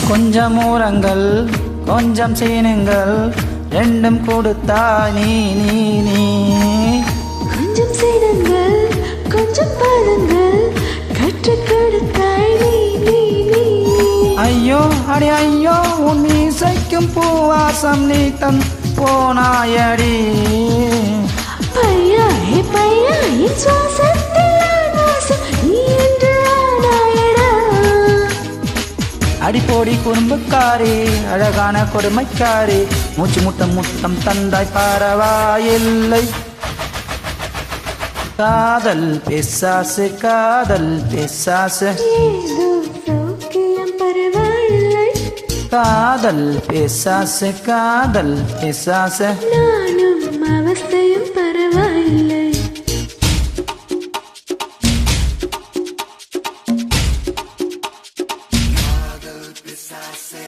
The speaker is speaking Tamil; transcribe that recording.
கொஞ்சம் ஊரங்கள் கொஞ்சம் சீனுங்கள் ரெண்டும் கொடுத்தா நீ நீ நீ கொஞ்சம் செய்தங்கள் கொஞ்சம் பாருங்கள் கற்றுக் கொடுத்தாய் நீ நீ நீ ஐயோ அடி ஐயோ உன் இசைக்கும் பூவாசம் நீ தன் போனாயடி பையா ஹே பையா என் சுவாசத்தில் ஆகாசம் நீ என்று ஆனாயடா அடிப்போடி குறும்புக்காரி அழகான கொடுமைக்காரி மூச்சு முட்டம் முட்டம் தந்தாய் பரவாயில்லை காதல் பிசாசு காதல் பிசாசு ஏதோ சௌக்கியம் பரவாயில்லை காதல் பிசாசு காதல் பிசாசு நானும் அவஸ்தையும்